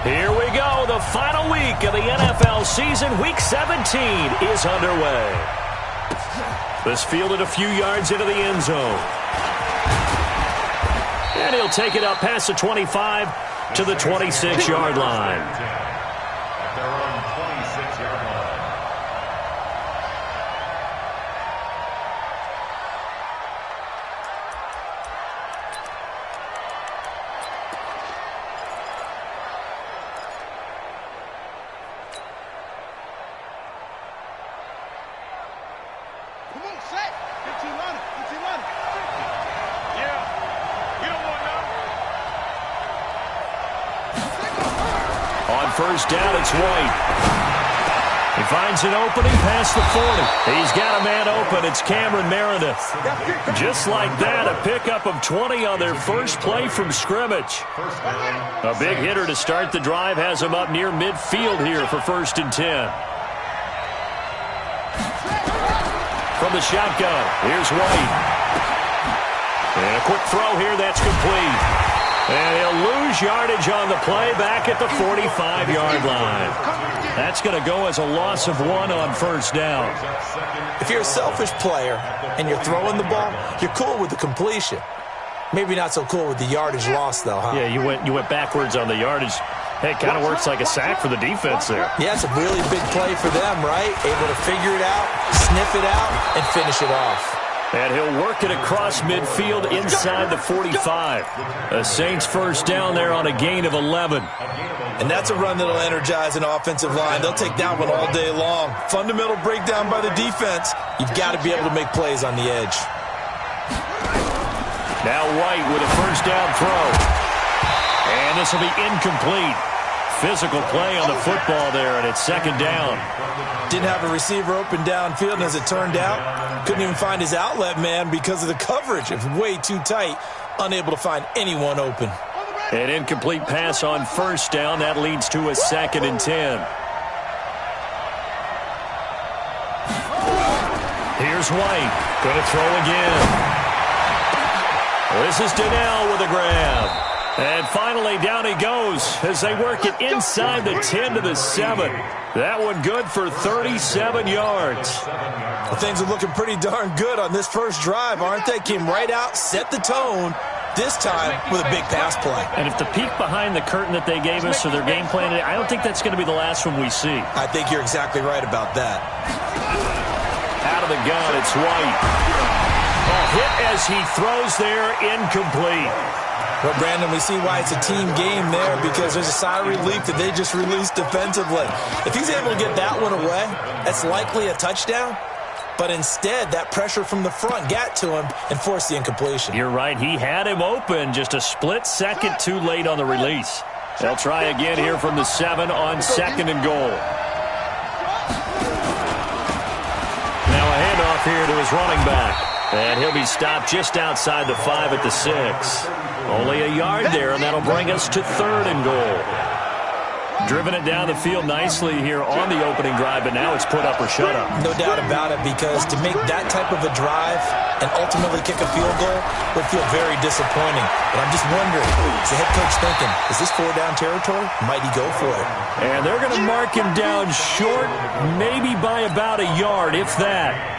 Here we go. The final week of the NFL season. Week 17 is underway. This fielded a few yards into the end zone. And he'll take it up past the 25 to the 26-yard line. First down, it's White. He finds an opening past the 40. He's got a man open. It's Cameron Meredith. Just like that, a pickup of 20 on their first play from scrimmage. A big hitter to start the drive has him up near midfield here for 1st and 10. From the shotgun, here's White. And a quick throw here, that's complete. And he'll lose yardage on the play back at the 45-yard line. That's going to go as a loss of 1 on 1st down. If you're a selfish player and you're throwing the ball, you're cool with the completion. Maybe not so cool with the yardage loss, though, huh? Yeah, you went backwards on the yardage. Hey, it kind of works like a sack for the defense there. Yeah, it's a really big play for them, right? Able to figure it out, sniff it out, and finish it off. And he'll work it across midfield inside the 45. The Saints first down there on a gain of 11. And that's a run that'll energize an offensive line. They'll take that one all day long. Fundamental breakdown by the defense. You've got to be able to make plays on the edge. Now White with a first down throw. And this will be incomplete. Physical play on the football there, and it's 2nd down. Didn't have a receiver open downfield, and as it turned out, couldn't even find his outlet man because of the coverage. It was way too tight, unable to find anyone open. An incomplete pass on 1st down. That leads to a 2nd and 10. Here's White. Going to throw again. This is Donnell with a grab. And finally, down he goes as they work it inside the 10 to the 7. That one good for 37 yards. Well, things are looking pretty darn good on this first drive, aren't they? Came right out, set the tone, this time with a big pass play. And if the peek behind the curtain that they gave us or their game plan, I don't think that's going to be the last one we see. I think you're exactly right about that. Out of the gun, it's White. A hit as he throws there, incomplete. Well, Brandon, we see why it's a team game there, because there's a sigh of relief that they just released defensively. If he's able to get that one away, that's likely a touchdown. But instead, that pressure from the front got to him and forced the incompletion. You're right. He had him open, just a split second too late on the release. They'll try again here from the 7 on 2nd and goal. Now a handoff here to his running back. And he'll be stopped just outside the 5 at the 6. Only a yard there, and that'll bring us to 3rd and goal. Driven it down the field nicely here on the opening drive, but now it's put up or shut up. No doubt about it, because to make that type of a drive and ultimately kick a field goal would feel very disappointing. But I'm just wondering, is the head coach thinking, is this 4-down territory? Might he go for it? And they're going to mark him down short, maybe by about a yard, if that.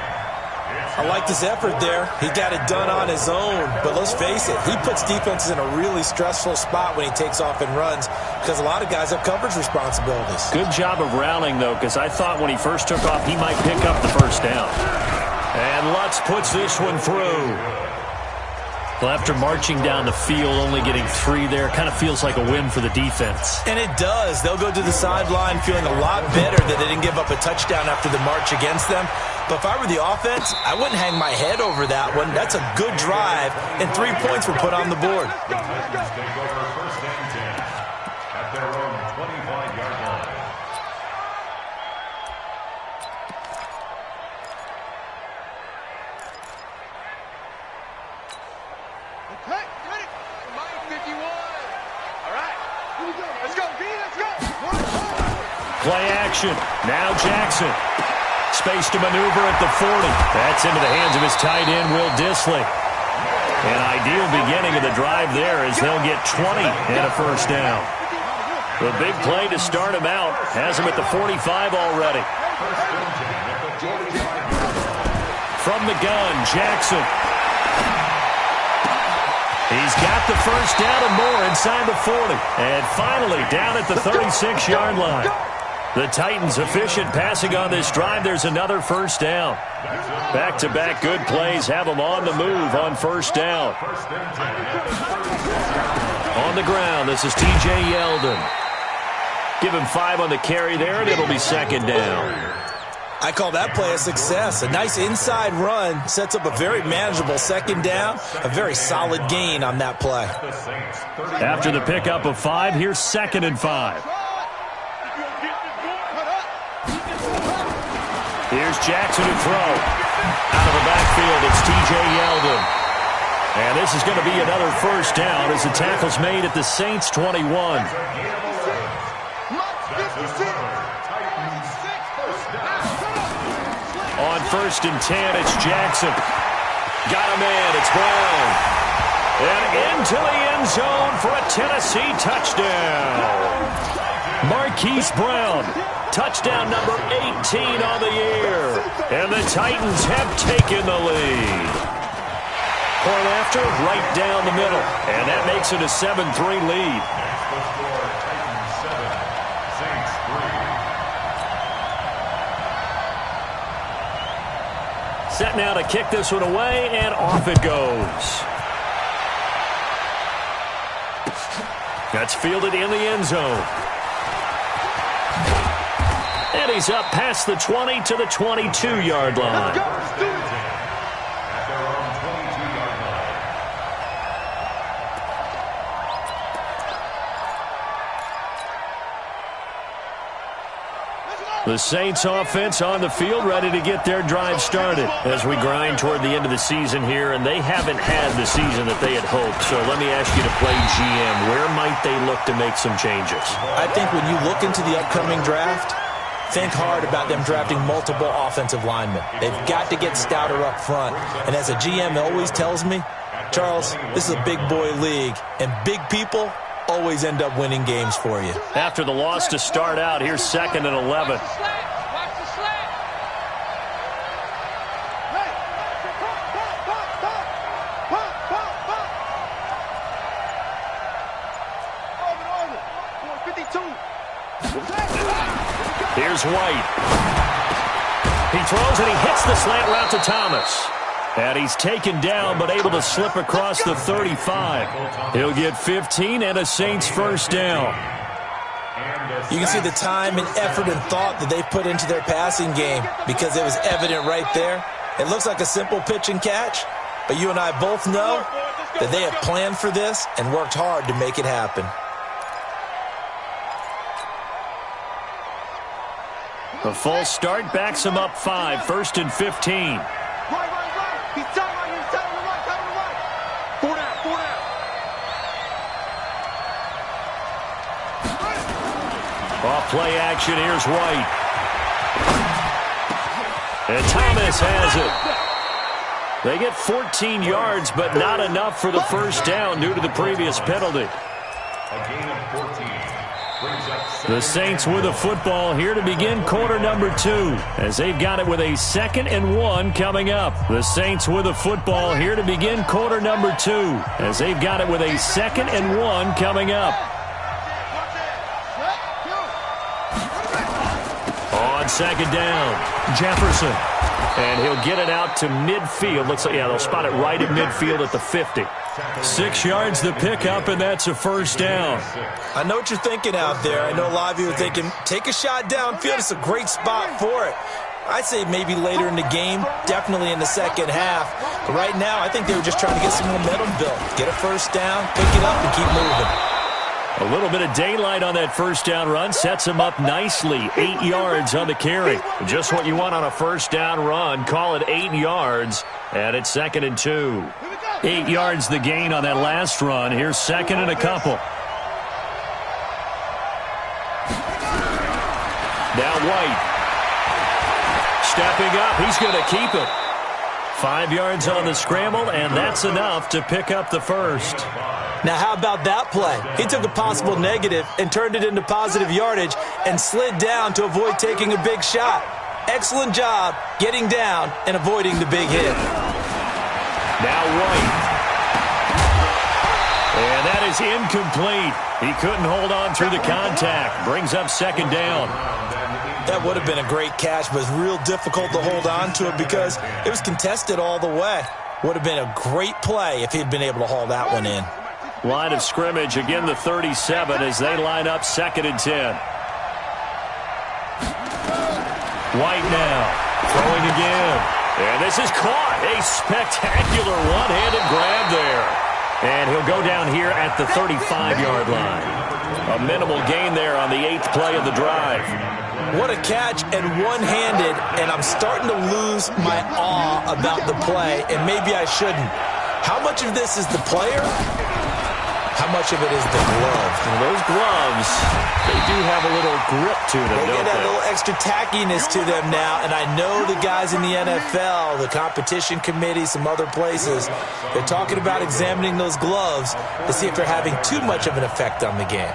I liked his effort there. He got it done on his own. But let's face it, he puts defenses in a really stressful spot when he takes off and runs, because a lot of guys have coverage responsibilities. Good job of rallying, though, because I thought when he first took off, he might pick up the first down. And Lutz puts this one through. Well, after marching down the field, only getting 3 there, kind of feels like a win for the defense. And it does. They'll go to the sideline feeling a lot better that they didn't give up a touchdown after the march against them. But if I were the offense, I wouldn't hang my head over that one. That's a good drive, and 3 points were put on the board. Play action. Now Jackson. Space to maneuver at the 40. That's into the hands of his tight end, Will Dissly. An ideal beginning of the drive there as they'll get 20 and a first down. The big play to start him out. Has him at the 45 already. From the gun, Jackson. He's got the first down and more inside the 40. And finally down at the 36-yard line. The Titans efficient passing on this drive. There's another first down. Back-to-back good plays have them on the move on first down. On the ground, this is T.J. Yeldon. Give him 5 on the carry there, and it'll be second down. I call that play a success. A nice inside run sets up a very manageable second down. A very solid gain on that play. After the pickup of 5, here's second and 5. Here's Jackson to throw. Out of the backfield, it's T.J. Yeldon. And this is going to be another first down as the tackle's made at the Saints' 21. On first and 10, it's Jackson. Got a man, it's Brown. And into the end zone for a Tennessee touchdown. Marquise Brown, touchdown number 18 on the year. And the Titans have taken the lead. Point after, right down the middle. And that makes it a 7-3 lead. Set now to kick this one away, and off it goes. That's fielded in the end zone. And he's up past the 20 to the 22-yard line. The Saints offense on the field ready to get their drive started as we grind toward the end of the season here, and they haven't had the season that they had hoped. So let me ask you to play GM. Where might they look to make some changes? I think when you look into the upcoming draft, think hard about them drafting multiple offensive linemen. They've got to get stouter up front. And as a GM always tells me, Charles, this is a big boy league, and big people always end up winning games for you. After the loss to start out, here's second and 11. Here's White. He throws and he hits the slant route to Thomas. And he's taken down, but able to slip across the 35. He'll get 15 and a Saints first down. You can see the time and effort and thought that they put into their passing game because it was evident right there. It looks like a simple pitch and catch, but you and I both know that they have planned for this and worked hard to make it happen. A false start backs him up 5, first and 15. Off play action, here's White. And Thomas has it. They get 14 yards, but not enough for the first down due to the previous penalty. A gain of 14. The Saints with the football here to begin quarter number 2 as they've got it with a 2nd and 1 coming up. The Saints with the football here to begin quarter number 2 as they've got it with a 2nd and 1 coming up. On second down, Jefferson. And he'll get it out to midfield. Looks like, yeah, they'll spot it right at midfield at the 50. 6 yards the pickup, and that's a first down. I know what you're thinking out there. I know a lot of you are thinking, take a shot downfield. It's a great spot for it. I'd say maybe later in the game, definitely in the second half. But right now, I think they were just trying to get some momentum built. Get a first down, pick it up, and keep moving. A little bit of daylight on that first down run sets him up nicely. 8 yards on the carry. Just what you want on a first down run. Call it 8 yards, and it's 2nd and 2. 8 yards the gain on that last run. Here's 2nd and a couple. Now White. Stepping up. He's going to keep it. 5 yards on the scramble, and that's enough to pick up the first. Now, how about that play? He took a possible negative and turned it into positive yardage and slid down to avoid taking a big shot. Excellent job getting down and avoiding the big hit. Now White. And that is incomplete. He couldn't hold on through the contact. Brings up second down. That would have been a great catch, but it's real difficult to hold on to it because it was contested all the way. Would have been a great play if he'd been able to haul that one in. Line of scrimmage, again the 37 as they line up 2nd and 10. White now, throwing again. And this is caught. A spectacular one-handed grab there. And he'll go down here at the 35-yard line. A minimal gain there on the 8th play of the drive. What a catch and one-handed, and I'm starting to lose my awe about the play, and maybe I shouldn't. How much of this is the player? How much of it is the glove? And those gloves, they do have a little grip to them, They don't get a they? little extra tackiness to them now, and I know the guys in the NFL, the competition committee, some other places, they're talking about examining those gloves to see if they're having too much of an effect on the game.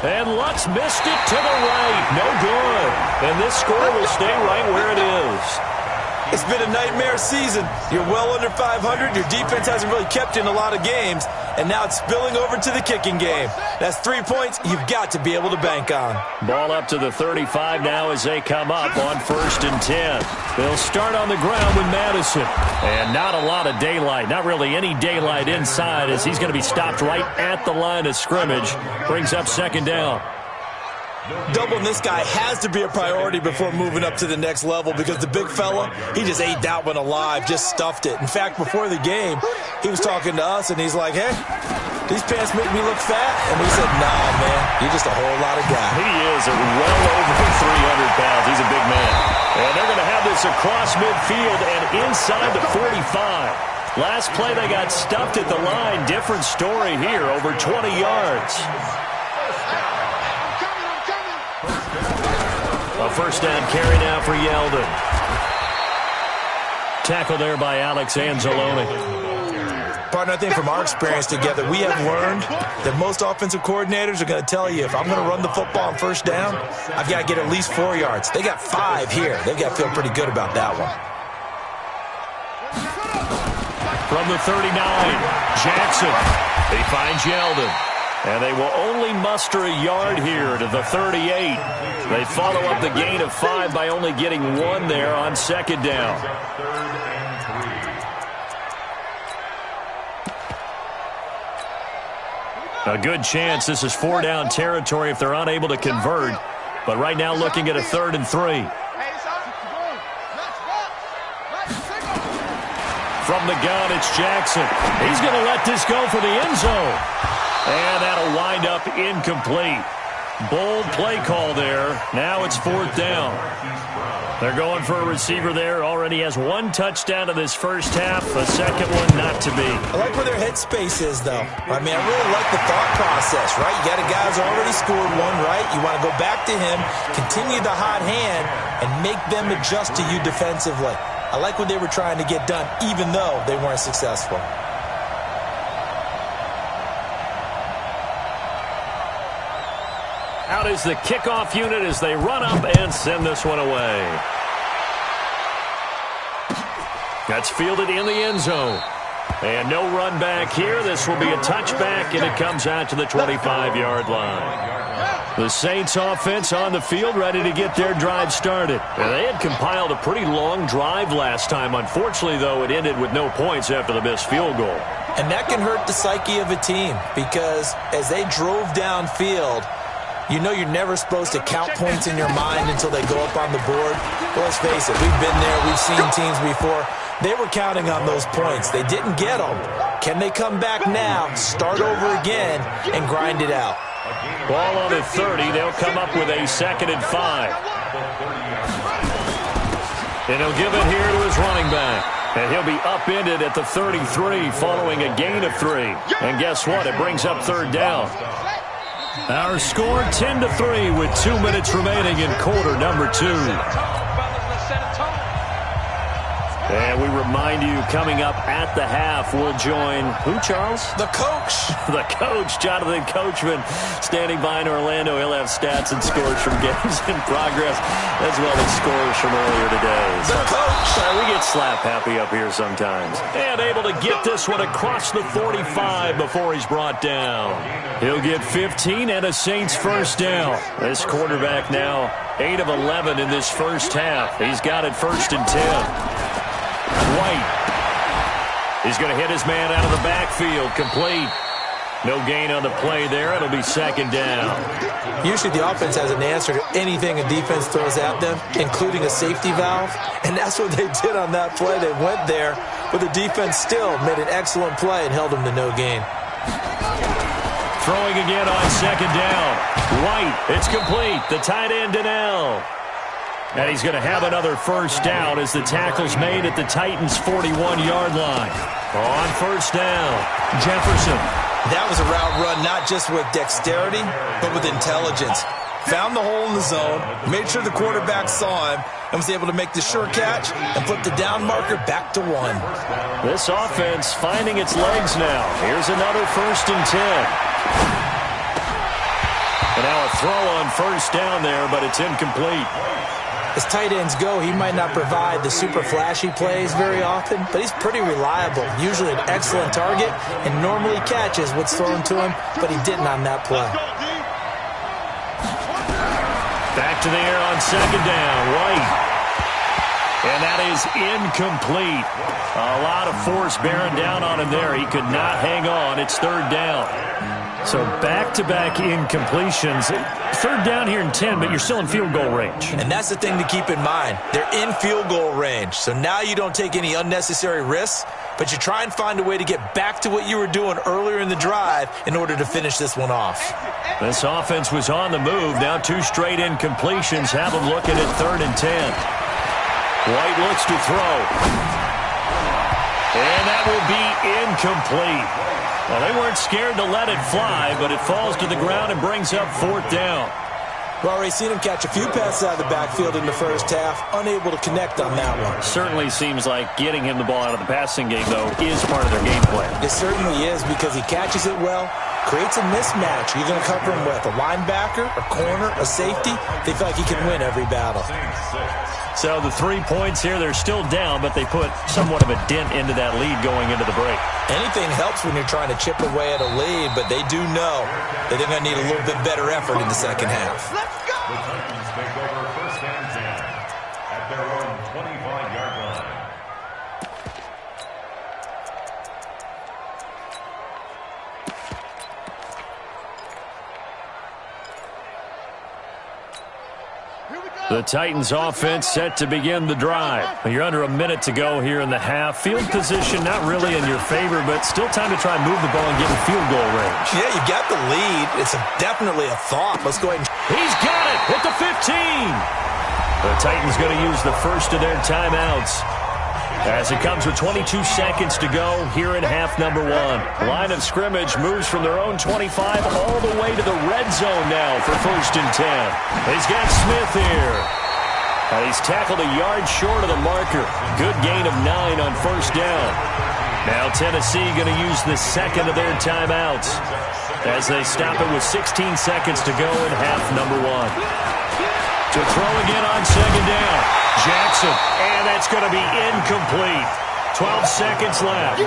And Lutz missed it to the right. No good. And this score will stay right where it is. It's been a nightmare season. You're well under 500. Your defense hasn't really kept you in a lot of games. And now it's spilling over to the kicking game. That's 3 points you've got to be able to bank on. Ball up to the 35 now as they come up on 1st and 10. They'll start on the ground with Madison. And not a lot of daylight. Not really any daylight inside as he's going to be stopped right at the line of scrimmage. Brings up 2nd down. Doubling this guy has to be a priority before moving up to the next level because the big fella, he just ate that one alive, just stuffed it. In fact, before the game, he was talking to us, and he's like, hey, these pants make me look fat? And we said, nah, man, you're just a whole lot of guy. He is well over 300 pounds. He's a big man. And they're going to have this across midfield and inside the 45. Last play, they got stuffed at the line. Different story here, over 20 yards. A 1st down carry now for Yeldon. Tackle there by Alex Anzalone. Partner, I think from our experience together, we have learned that most offensive coordinators are going to tell you, if I'm going to run the football on 1st down, I've got to get at least 4 yards. They got 5 here. They've got to feel pretty good about that one. From the 39, Jackson. He finds Yeldon. And they will only muster a yard here to the 38. They follow up the gain of 5 by only getting 1 there on 2nd down. A good chance this is 4-down territory if they're unable to convert. But right now looking at a 3rd and 3. From the gun, it's Jackson. He's going to let this go for the end zone. And that'll wind up incomplete. Bold play call there. Now it's 4th down. They're going for a receiver there. Already has 1 touchdown in this first half. A second one not to be. I like where their headspace is, though. I mean, I really like the thought process, right? You got a guy who's already scored 1, right? You want to go back to him, continue the hot hand, and make them adjust to you defensively. I like what they were trying to get done, even though they weren't successful. Out is the kickoff unit as they run up and send this one away. That's fielded in the end zone. And no run back here. This will be a touchback, and it comes out to the 25-yard line. The Saints offense on the field, ready to get their drive started. And they had compiled a pretty long drive last time. Unfortunately, though, it ended with no points after the missed field goal. And that can hurt the psyche of a team because as they drove downfield, you know you're never supposed to count points in your mind until they go up on the board. Well, let's face it, we've been there, we've seen teams before. They were counting on those points. They didn't get them. Can they come back now, start over again, and grind it out? Ball on the 30. They'll come up with a 2nd and 5. And he'll give it here to his running back. And he'll be upended at the 33 following a gain of 3. And guess what? It brings up 3rd down. Our score 10-3 with 2 minutes remaining in quarter number 2. And we remind you, coming up at the half, we'll join who, Charles? The coach. The coach, Jonathan Coachman, standing by in Orlando. He'll have stats and scores from games in progress, as well as scores from earlier today. The coach. Sorry, we get slap happy up here sometimes. And able to get this one across the 45 before he's brought down. He'll get 15 and a Saints first down. This quarterback now 8 of 11 in this first half. He's got it 1st and 10. White. He's going to hit his man out of the backfield. Complete. No gain on the play there. It'll be 2nd down. Usually the offense has an answer to anything a defense throws at them, including a safety valve. And that's what they did on that play. They went there, but the defense still made an excellent play and held them to no gain. Throwing again on 2nd down. White. It's complete. The tight end, Donnell. And he's going to have another first down as the tackle's made at the Titans' 41-yard line. On 1st down, Jefferson. That was a route run not just with dexterity, but with intelligence. Found the hole in the zone, made sure the quarterback saw him, and was able to make the sure catch and flip the down marker back to 1. This offense finding its legs now. Here's another 1st and 10. And now a throw on 1st down there, but it's incomplete. As tight ends go, he might not provide the super flashy plays very often, but he's pretty reliable, usually an excellent target, and normally catches what's thrown to him, but he didn't on that play. Back to the air on 2nd down, White. And that is incomplete. A lot of force bearing down on him there. He could not hang on. It's 3rd down. So back-to-back incompletions. 3rd down here in 10, but you're still in field goal range. And that's the thing to keep in mind. They're in field goal range. So now you don't take any unnecessary risks, but you try and find a way to get back to what you were doing earlier in the drive in order to finish this one off. This offense was on the move. Now 2 straight incompletions have them looking at 3rd and 10. White looks to throw. And that will be incomplete. Well, they weren't scared to let it fly, but it falls to the ground and brings up 4th down. We've already seen him catch a few passes out of the backfield in the first half, unable to connect on that one. Certainly seems like getting him the ball out of the passing game, though, is part of their game plan. It certainly is because he catches it well, creates a mismatch. You're going to cover him with a linebacker, a corner, a safety. They feel like he can win every battle. So the 3 points here, they're still down, but they put somewhat of a dent into that lead going into the break. Anything helps when you're trying to chip away at a lead, but they do know that they're going to need a little bit better effort in the second half. The Titans take over 1st and 10 at their own 25-yard line. The Titans offense set to begin the drive. You're under a minute to go here in the half. Field position not really in your favor, but still time to try and move the ball and get in field goal range. Yeah, you got the lead. It's definitely a thought. Let's go ahead and... He's got it at the 15. The Titans going to use the first of their timeouts as it comes with 22 seconds to go here in half number 1. Line of scrimmage moves from their own 25 all the way to the red zone now for 1st and 10. He's got Smith here. And he's tackled a yard short of the marker. Good gain of 9 on 1st down. Now Tennessee going to use the second of their timeouts as they stop it with 16 seconds to go in half number 1. To throw again on 2nd down. Jackson, and that's going to be incomplete. 12 seconds left.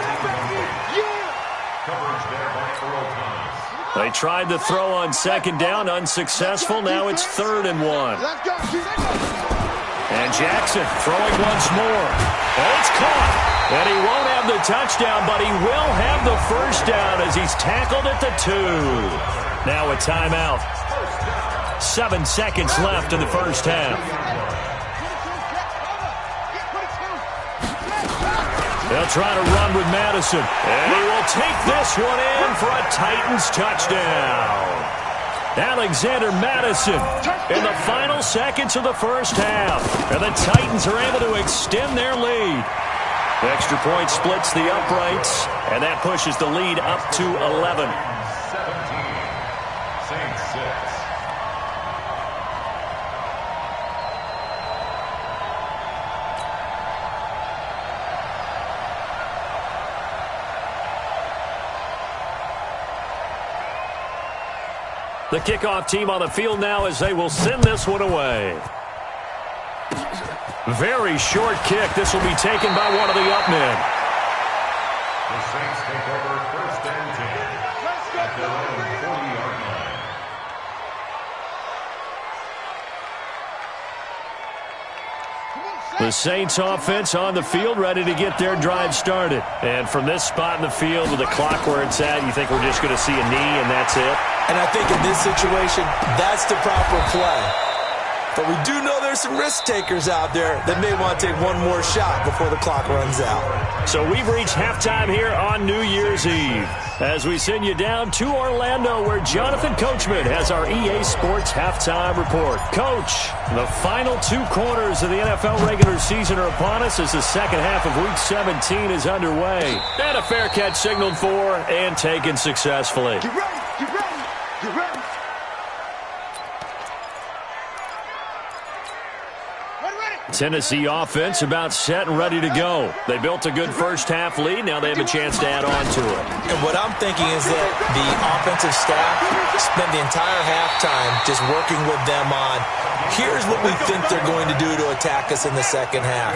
They tried to throw on 2nd down, unsuccessful. Now it's 3rd and 1. And Jackson throwing once more. And it's caught. And he won't have the touchdown, but he will have the first down as he's tackled at the 2. Now a timeout. 7 seconds left in the first half. They'll try to run with Madison. And he will take this one in for a Titans touchdown. Alexander Madison in the final seconds of the first half. And the Titans are able to extend their lead. The extra point splits the uprights, and that pushes the lead up to 11. 17, Saints 6. The kickoff team on the field now as they will send this one away. Very short kick. This will be taken by one of the up men. The Saints take over first and 10 at their own 40-yard line. The Saints offense on the field, ready to get their drive started. And from this spot in the field with the clock where it's at, you think we're just going to see a knee and that's it? And I think in this situation, that's the proper play. But we do know there's some risk takers out there that may want to take one more shot before the clock runs out. So we've reached halftime here on New Year's Eve as we send you down to Orlando where Jonathan Coachman has our EA Sports halftime report. Coach, the final 2 quarters of the NFL regular season are upon us as the second half of Week 17 is underway. And a fair catch signaled for and taken successfully. Get ready, get ready, get ready. Tennessee offense about set and ready to go. They built a good first half lead. Now they have a chance to add on to it. And what I'm thinking is that the offensive staff spent the entire halftime just working with them on, here's what we think they're going to do to attack us in the second half.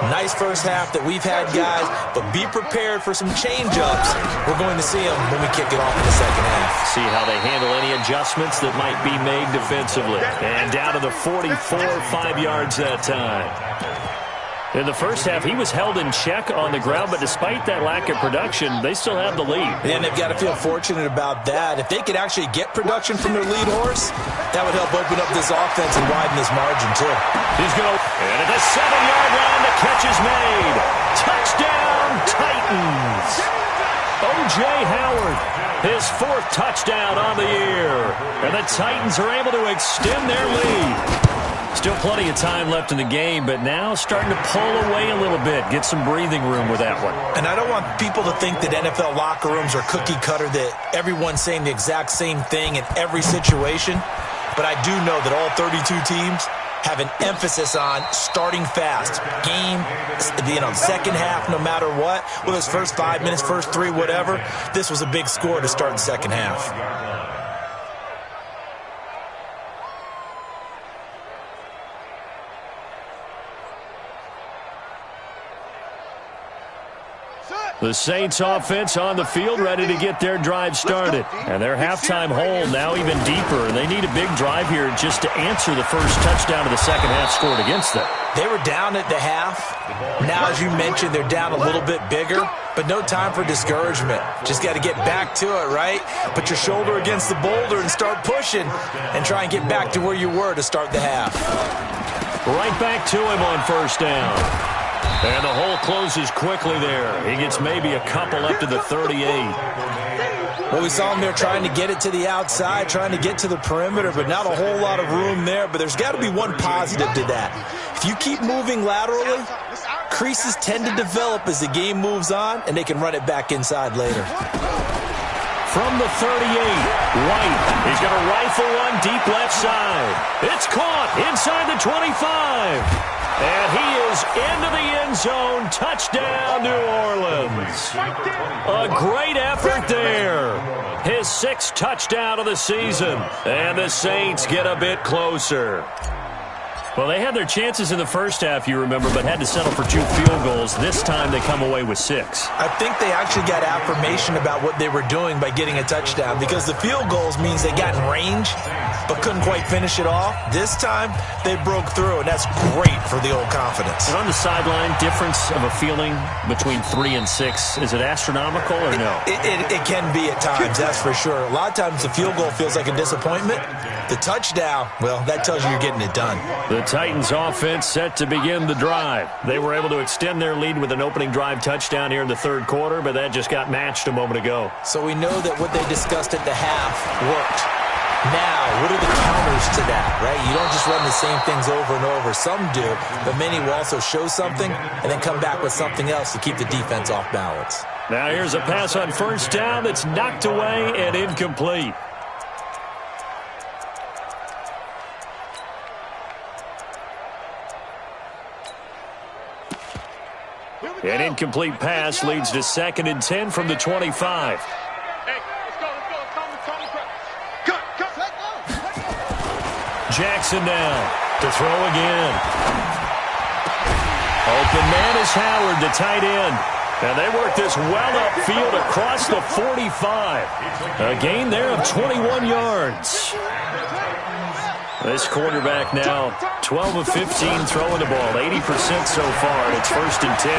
Nice first half that we've had, guys, but be prepared for some change-ups. We're going to see them when we kick it off in the second half. See how they handle any adjustments that might be made defensively. And down to the 44, 5 yards that time. In the first half, he was held in check on the ground, but despite that lack of production, they still have the lead. And they've got to feel fortunate about that. If they could actually get production from their lead horse, that would help open up this offense and widen this margin, too. He's going to... And at the 7-yard line, the catch is made. Touchdown, Titans. O.J. Howard, his 4th touchdown on the year. And the Titans are able to extend their lead. Still plenty of time left in the game, but now starting to pull away a little bit. Get some breathing room with that one. And I don't want people to think that NFL locker rooms are cookie cutter, that everyone's saying the exact same thing in every situation. But I do know that all 32 teams have an emphasis on starting fast. Game, second half, no matter what. Whether it's first 5 minutes, first 3, whatever. This was a big score to start the second half. The Saints offense on the field ready to get their drive started. And their halftime hole now even deeper. And they need a big drive here just to answer the first touchdown of the second half scored against them. They were down at the half. Now, as you mentioned, they're down a little bit bigger. But no time for discouragement. Just got to get back to it, right? Put your shoulder against the boulder and start pushing. And try and get back to where you were to start the half. Right back to him on first down. And the hole closes quickly there. He gets maybe a couple up to the 38. Well, we saw him there trying to get it to the outside, trying to get to the perimeter, but not a whole lot of room there. But there's got to be one positive to that. If you keep moving laterally, creases tend to develop as the game moves on, and they can run it back inside later. From the 38, White. He's going to rifle one deep left side. It's caught inside the 25. And he is into the end zone. Touchdown, New Orleans. A great effort there. His 6th touchdown of the season. And the Saints get a bit closer. Well, they had their chances in the first half, you remember, but had to settle for 2 field goals. This time they come away with 6. I think they actually got affirmation about what they were doing by getting a touchdown, because the field goals means they got in range but couldn't quite finish it off. This time they broke through, and that's great for the old confidence. And on the sideline, difference of a feeling between 3 and 6, is it astronomical or no? It can be at times, that's for sure. A lot of times the field goal feels like a disappointment. The touchdown, well, that tells you you're getting it done. The Titans offense set to begin the drive. They were able to extend their lead with an opening drive touchdown here in the 3rd quarter, but that just got matched a moment ago. So we know that what they discussed at the half worked. Now, what are the counters to that, right? You don't just run the same things over and over. Some do, but many will also show something and then come back with something else to keep the defense off balance. Now here's a pass on first down that's knocked away and incomplete. An incomplete pass leads to 2nd and 10 from the 25. Hey, let's go. Cut. Jackson now to throw again. Open man is Howard, the tight end. And they work this well upfield across the 45. A gain there of 21 yards. This quarterback now 12 of 15 throwing the ball, 80% so far. It's 1st and 10.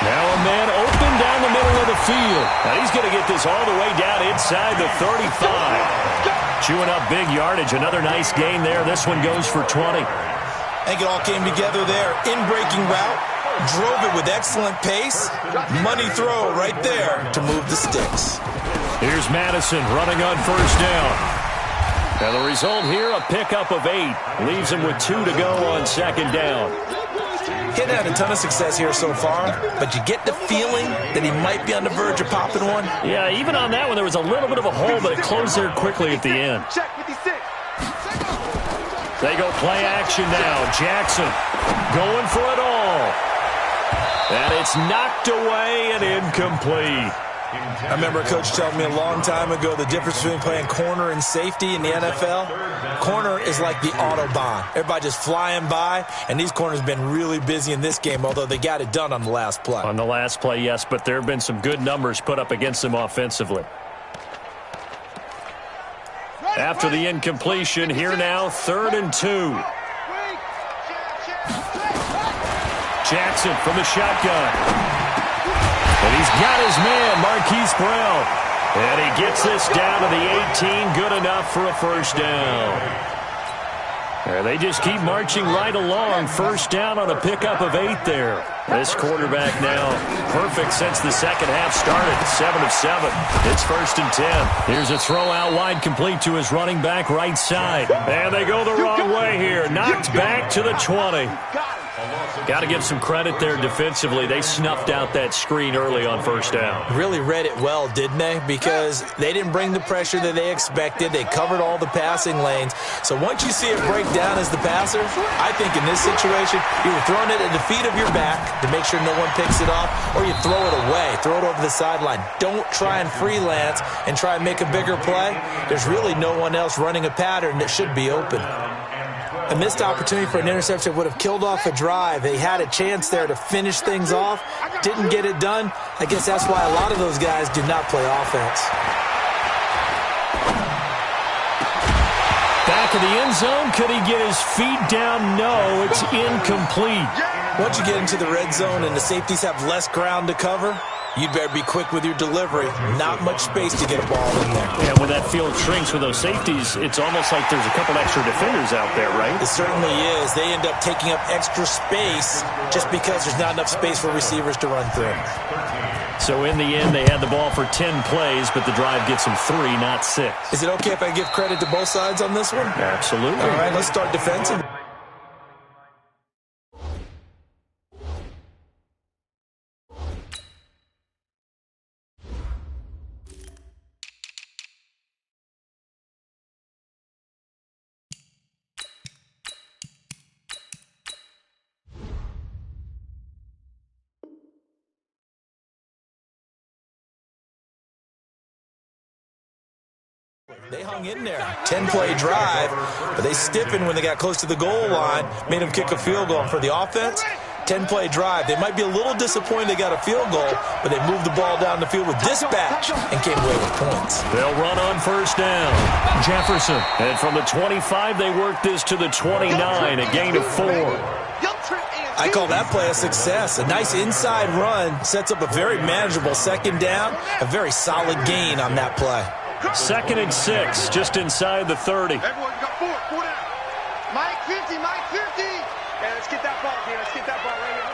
Now a man open down the middle of the field. Now he's going to get this all the way down inside the 35. Chewing up big yardage. Another nice gain there. This one goes for 20. I think it all came together there. In-breaking route. Drove it with excellent pace. Money throw right there to move the sticks. Here's Madison running on 1st down. And the result here, a pickup of 8. Leaves him with 2 to go on 2nd down. He hadn't had a ton of success here so far, but you get the feeling that he might be on the verge of popping one. Yeah, even on that one, there was a little bit of a hole, but it closed there quickly at the end. They go play action now. Jackson going for it all. And it's knocked away and incomplete. I remember a coach telling me a long time ago the difference between playing corner and safety in the NFL. Corner is like the Autobahn. Everybody just flying by, and these corners have been really busy in this game, although they got it done on the last play. On the last play, yes, but there have been some good numbers put up against them offensively. After the incompletion, here now, 3rd and 2. Jackson from the shotgun. And he's got his man, Marquise Brown. And he gets this down to the 18, good enough for a 1st down. And they just keep marching right along. 1st down on a pickup of 8 there. This quarterback now perfect since the second half started. 7 of 7. It's 1st and 10. Here's a throw out wide complete to his running back right side. And they go the wrong way here. Knocked back to the 20. Got to give some credit there defensively. They snuffed out that screen early on 1st down. Really read it well, didn't they? Because they didn't bring the pressure that they expected. They covered all the passing lanes. So once you see it break down as the passer, I think in this situation, you're throwing it at the feet of your back to make sure no one picks it off, or you throw it away. Throw it over the sideline. Don't try and freelance and try and make a bigger play. There's really no one else running a pattern that should be open. A missed opportunity for an interception would have killed off a drive. They had a chance there to finish things off. Didn't get it done. I guess that's why a lot of those guys do not play offense. Back of the end zone. Could he get his feet down? No, it's incomplete. Once you get into the red zone and the safeties have less ground to cover, you'd better be quick with your delivery. Not much space to get a ball in there. Yeah, when that field shrinks with those safeties, it's almost like there's a couple extra defenders out there, right? It certainly is. They end up taking up extra space just because there's not enough space for receivers to run through. So in the end, they had the ball for 10 plays, but the drive gets them 3, not 6. Is it okay if I give credit to both sides on this one? Absolutely. All right, let's start defensive. They hung in there. 10-play drive, but they stiffened when they got close to the goal line, made them kick a field goal. And for the offense, 10-play drive. They might be a little disappointed they got a field goal, but they moved the ball down the field with dispatch and came away with points. They'll run on 1st down. Jefferson. And from the 25, they work this to the 29, a gain of 4. I call that play a success. A nice inside run sets up a very manageable 2nd down, a very solid gain on that play. 2nd and 6, just inside the 30. Everyone got 4 down. Mike 50, Mike 50. Yeah, let's get that ball, Let's get that ball right here.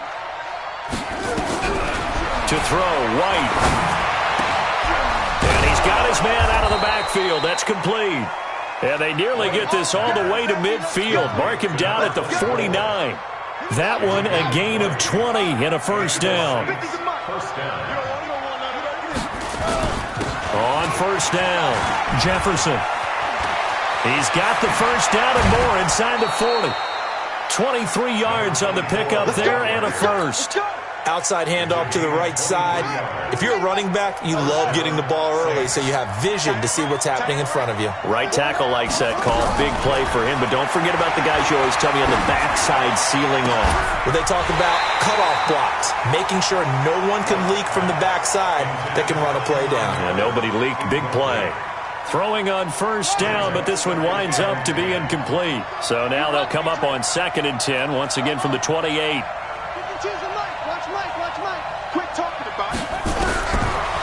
To throw, White. And he's got his man out of the backfield. That's complete. And they nearly get this all the way to midfield. Mark him down at the 49. That one, a gain of 20 and a 1st down. On 1st down, Jefferson. He's got the 1st down and more inside the 40. 23 yards on the pickup there and a 1st. Outside handoff to the right side. If you're a running back, you love getting the ball early so you have vision to see what's happening in front of you. Right tackle likes that call. Big play for him, but don't forget about the guys you always tell me on the backside sealing off. Where they talk about cutoff blocks, making sure no one can leak from the backside that can run a play down. Yeah, nobody leaked. Big play. Throwing on first down, but this one winds up to be incomplete. So now they'll come up on 2nd and 10, once again from the 28.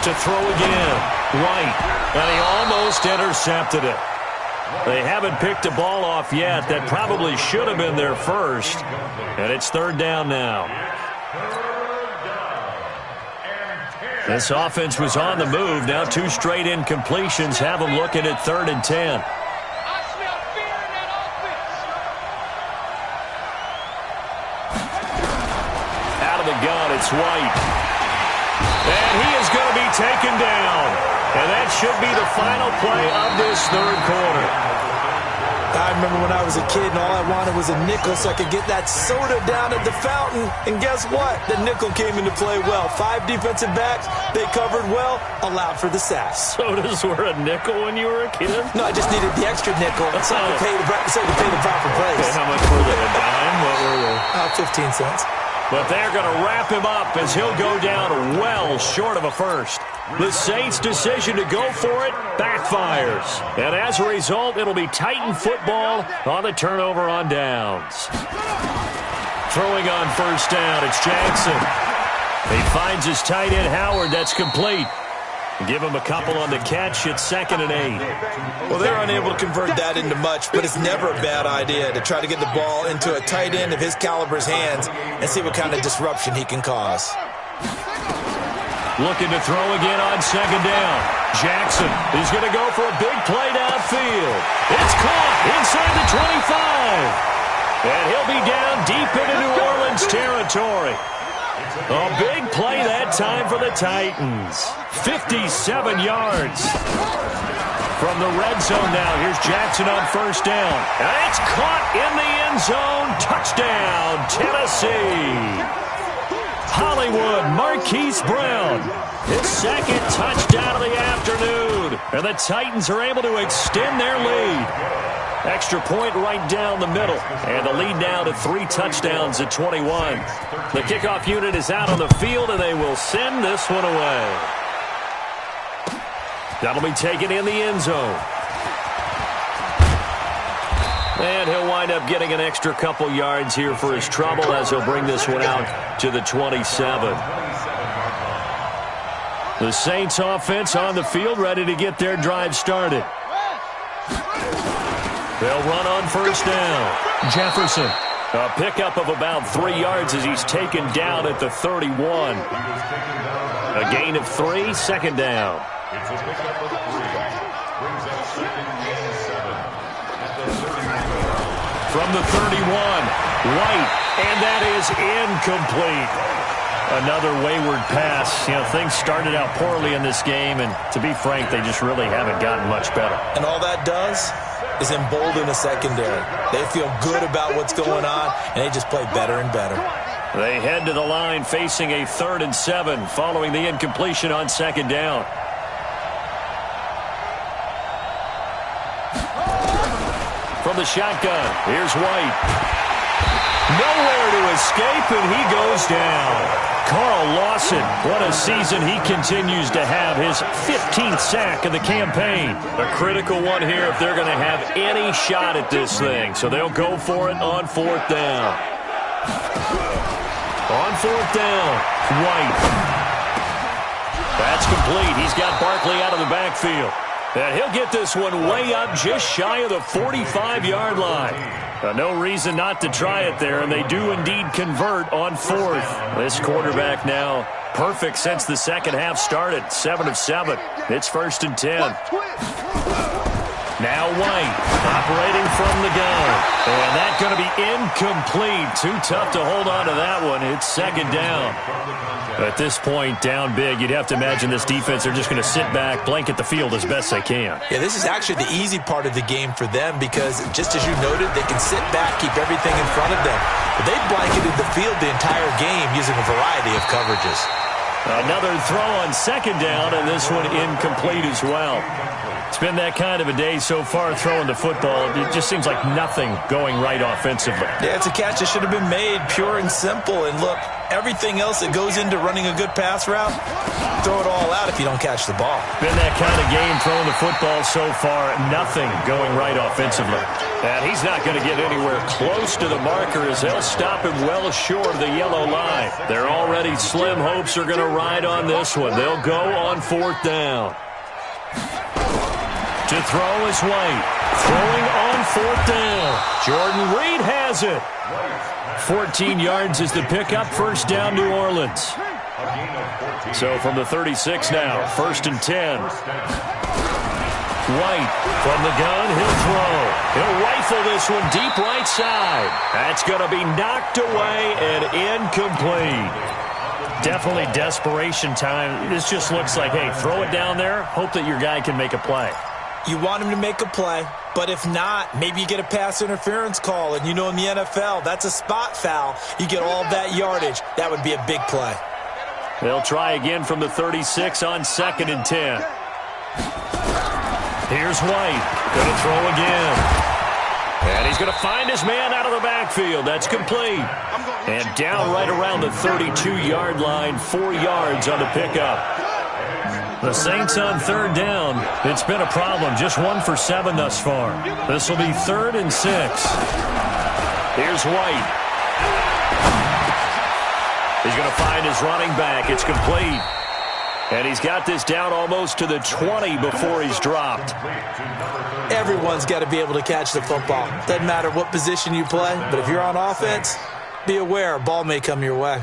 To throw again. White. And he almost intercepted it. They haven't picked a ball off yet. That probably should have been their first. And it's 3rd down now. This offense was on the move. Now 2 straight incompletions have them looking at 3rd and 10. Out of the gun, it's White. And he is going to be taken down. And that should be the final play of this 3rd quarter. I remember when I was a kid and all I wanted was a nickel so I could get that soda down at the fountain. And guess what? The nickel came into play well. 5 defensive backs, they covered well, allowed for the sacks. Sodas were a nickel when you were a kid? No, I just needed the extra nickel so I could pay the proper price. Okay, how much were they? A dime? What were they? 15 cents. But they're going to wrap him up as he'll go down well short of a first. The Saints' decision to go for it backfires. And as a result, it'll be Titan football on the turnover on downs. Throwing on first down, it's Jackson. He finds his tight end, Howard. That's complete. Give him a couple on the catch. It's 2nd and 8. Well, they're unable to convert that into much, but it's never a bad idea to try to get the ball into a tight end of his caliber's hands and see what kind of disruption he can cause. Looking to throw again on 2nd down. Jackson is going to go for a big play downfield. It's caught inside the 25. And he'll be down deep into New Orleans territory. A big play that time for the Titans. 57 yards. From the red zone now, here's Jackson on first down. And it's caught in the end zone. Touchdown, Tennessee. Hollywood, Marquise Brown. His 2nd touchdown of the afternoon. And the Titans are able to extend their lead. Extra point right down the middle. And the lead now to 3 touchdowns at 21. The kickoff unit is out on the field, and they will send this one away. That'll be taken in the end zone. And he'll wind up getting an extra couple yards here for his trouble as he'll bring this one out to the 27. The Saints offense on the field, ready to get their drive started. They'll run on first down. Jefferson. A pickup of about 3 yards as he's taken down at the 31. A gain of 3, 2nd down. It's a pickup of 3. Brings up 2nd and 7 at the 31. From the 31, White, and that is incomplete. Another wayward pass. You know, things started out poorly in this game, and to be frank, they just really haven't gotten much better. And all that does is embolden the secondary. They feel good about what's going on, and they just play better and better. They head to the line facing a 3rd and 7 following the incompletion on 2nd down. From the shotgun, here's White. Nowhere to escape, and he goes down. Carl Lawson, what a season he continues to have. His 15th sack of the campaign. A critical one here if they're going to have any shot at this thing. So they'll go for it on 4th down. On 4th down, White. That's complete. He's got Barkley out of the backfield. And he'll get this one way up just shy of the 45-yard line. No reason not to try it there, and they do indeed convert on 4th. This quarterback now perfect since the second half started. 7 of 7. It's 1st and 10. Now White operating from the gun. And that's going to be incomplete. Too tough to hold on to that one. It's second down. At this point, down big, you'd have to imagine this defense are just going to sit back, blanket the field as best they can. Yeah, this is actually the easy part of the game for them because, just as you noted, they can sit back, keep everything in front of them. But they've blanketed the field the entire game using a variety of coverages. Another throw on second down, and this one incomplete as well. It's been that kind of a day so far throwing the football. It just seems like nothing going right offensively. Yeah, it's a catch that should have been made, pure and simple. And look, everything else that goes into running a good pass route, throw it all out if you don't catch the ball. Been that kind of game throwing the football so far, nothing going right offensively. And he's not going to get anywhere close to the marker as they'll stop him well short of the yellow line. Their already slim hopes are going to ride on this one. They'll go on fourth down. To throw is White. Throwing on fourth down. Jordan Reed has it. 14 yards is the pickup. First down, New Orleans. So from the 36 now, first and 10. White from the gun. He'll throw. He'll rifle this one deep right side. That's going to be knocked away and incomplete. Definitely desperation time. This just looks like, hey, throw it down there. Hope that your guy can make a play. You want him to make a play, but if not, maybe you get a pass interference call. And you know in the NFL, that's a spot foul. You get all that yardage. That would be a big play. They'll try again from the 36 on second and 10. Here's White. Going to throw again. And he's going to find his man out of the backfield. That's complete. And down right around the 32-yard line, 4 yards on the pickup. The Saints on third down. It's been a problem. Just 1 for 7 thus far. This will be 3rd and 6. Here's White. He's going to find his running back. It's complete. And he's got this down almost to the 20 before he's dropped. Everyone's got to be able to catch the football. Doesn't matter what position you play, but if you're on offense, be aware a ball may come your way.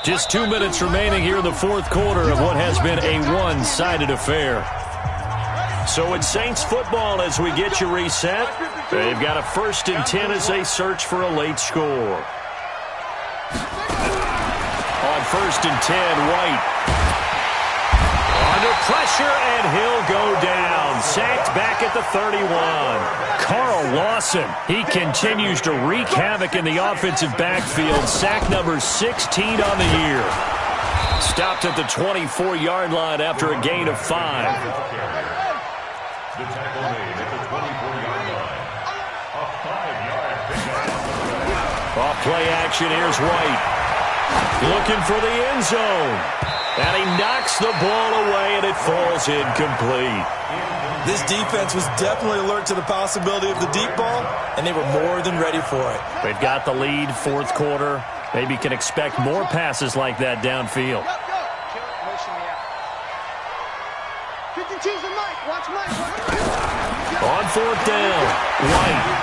Just 2 minutes remaining here in the fourth quarter of what has been a one-sided affair. So it's Saints football as we get you reset. They've got a 1st and 10 as they search for a late score. On 1st and 10, White. Under pressure, and he'll go down. Sacked back at the 31. Carl Lawson, he continues to wreak havoc in the offensive backfield. Sack number 16 on the year. Stopped at the 24-yard line after a gain of 5. The tackle made at the 24-yard line. A 5-yard pickup. Off play action, here's White. Looking for the end zone. And he knocks the ball away, and it falls incomplete. This defense was definitely alert to the possibility of the deep ball, and they were more than ready for it. They've got the lead, fourth quarter. Maybe can expect more passes like that downfield. On fourth down, White.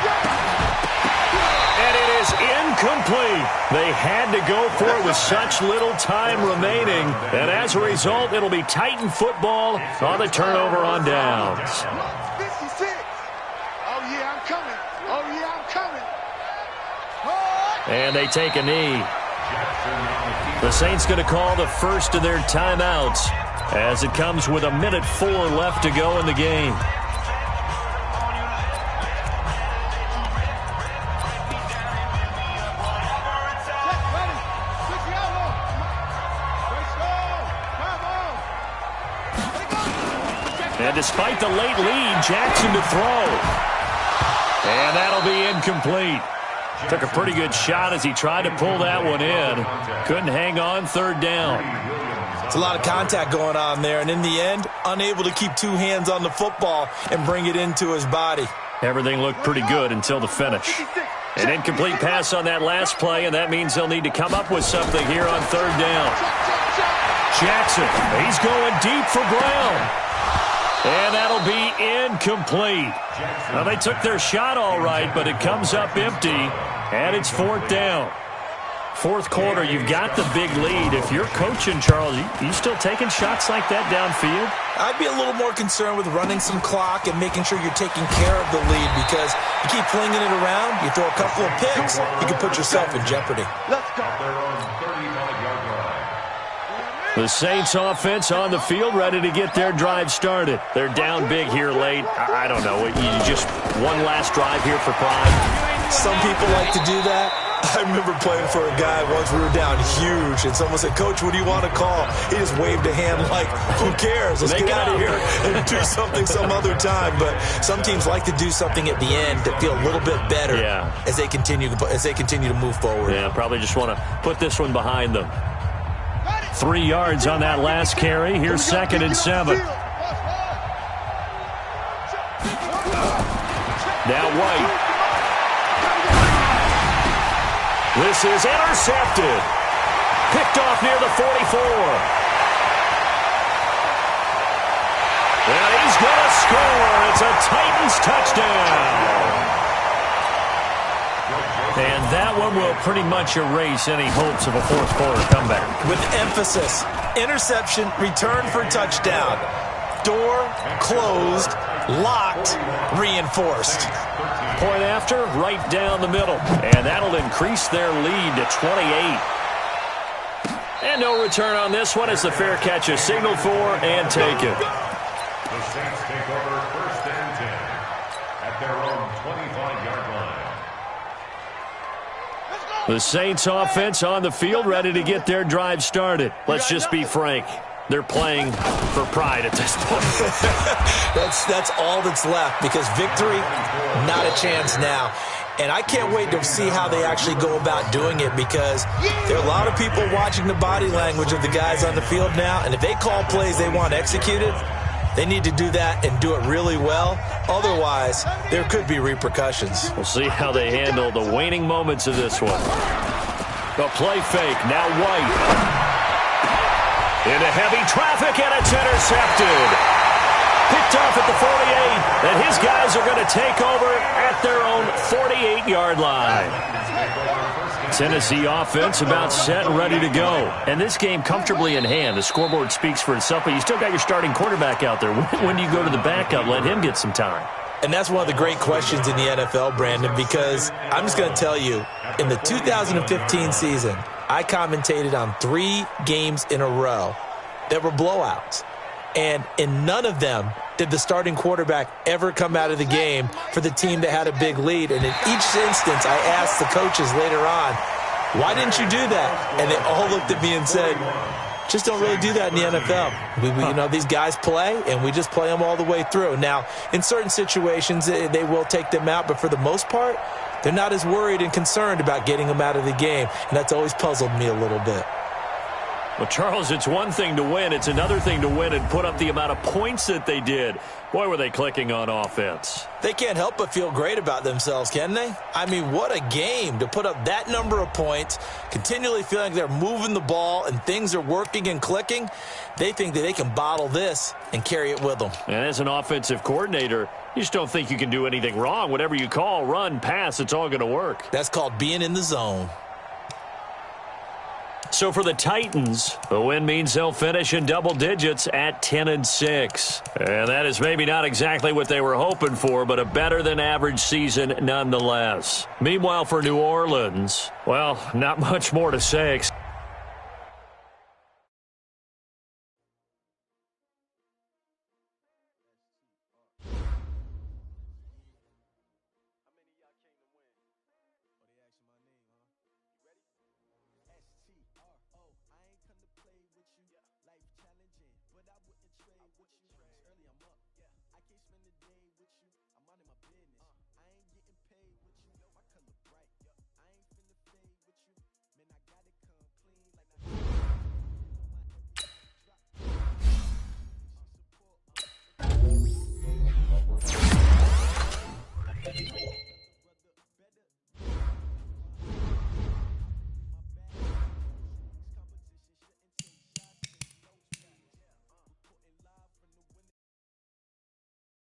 And it is incomplete. They had to go for it with such little time remaining. And as a result, it'll be Titan football on the turnover on downs. 56. Oh, yeah, I'm coming. Oh, yeah, I'm coming. And they take a knee. The Saints going to call the first of their timeouts as it comes with 1:04 left to go in the game. And despite the late lead, Jackson to throw. And that'll be incomplete. Took a pretty good shot as he tried to pull that one in. Couldn't hang on, third down. It's a lot of contact going on there, and in the end, unable to keep 2 hands on the football and bring it into his body. Everything looked pretty good until the finish. An incomplete pass on that last play, and that means they'll need to come up with something here on third down. Jackson, he's going deep for Brown. And that'll be incomplete. Now, they took their shot all right, but it comes up empty, and it's fourth down. Fourth quarter, you've got the big lead. If you're coaching, Charles, you still taking shots like that downfield? I'd be a little more concerned with running some clock and making sure you're taking care of the lead, because you keep flinging it around, you throw a couple of picks, you can put yourself in jeopardy. Let's go. Their own 35-yard line. The Saints offense on the field, ready to get their drive started. They're down big here late. I don't know. You just one last drive here for pride. Some people like to do that. I remember playing for a guy once. We were down huge, and someone said, "Coach, what do you want to call?" He just waved a hand like, "Who cares? Let's get out of here and do something some other time." But some teams like to do something at the end to feel a little bit better as they continue to move forward. Yeah, probably just want to put this one behind them. 3 yards on that last carry. Here's 2nd and 7. Now White. This is intercepted. Picked off near the 44. And he's going to score. It's a Titans touchdown. And that one will pretty much erase any hopes of a fourth quarter comeback. With emphasis, interception, return for touchdown. Door closed, locked, reinforced. Point after, right down the middle. And that'll increase their lead to 28. And no return on this one as the fair catch is signaled for and taken. The Saints take over 1st and 10 at their own 25-yard line. The Saints offense on the field, ready to get their drive started. Let's just be frank. They're playing for pride at this point. That's all that's left, because victory, not a chance now. And I can't wait to see how they actually go about doing it, because there are a lot of people watching the body language of the guys on the field now, and if they call plays they want executed, they need to do that and do it really well. Otherwise, there could be repercussions. We'll see how they handle the waning moments of this one. The play fake, now White. Into heavy traffic, and it's intercepted. Picked off at the 48, and his guys are going to take over at their own 48-yard line. Tennessee offense about set and ready to go. And this game comfortably in hand. The scoreboard speaks for itself, but you still got your starting quarterback out there. When do you go to the backup? Let him get some time. And that's one of the great questions in the NFL, Brandon, because I'm just going to tell you, in the 2015 season, I commentated on 3 games in a row that were blowouts. And in none of them did the starting quarterback ever come out of the game for the team that had a big lead. And in each instance, I asked the coaches later on, why didn't you do that? And they all looked at me and said, just don't really do that in the NFL. These guys play, and we just play them all the way through. Now, in certain situations, they will take them out, but for the most part, they're not as worried and concerned about getting them out of the game, and that's always puzzled me a little bit. Well, Charles, it's one thing to win. It's another thing to win and put up the amount of points that they did. Boy, were they clicking on offense. They can't help but feel great about themselves, can they? I mean, what a game to put up that number of points, continually feeling like they're moving the ball and things are working and clicking. They think that they can bottle this and carry it with them. And as an offensive coordinator, you just don't think you can do anything wrong. Whatever you call, run, pass, it's all going to work. That's called being in the zone. So for the Titans, the win means they'll finish in double digits at 10-6. And that is maybe not exactly what they were hoping for, but a better than average season nonetheless. Meanwhile, for New Orleans, well, not much more to say.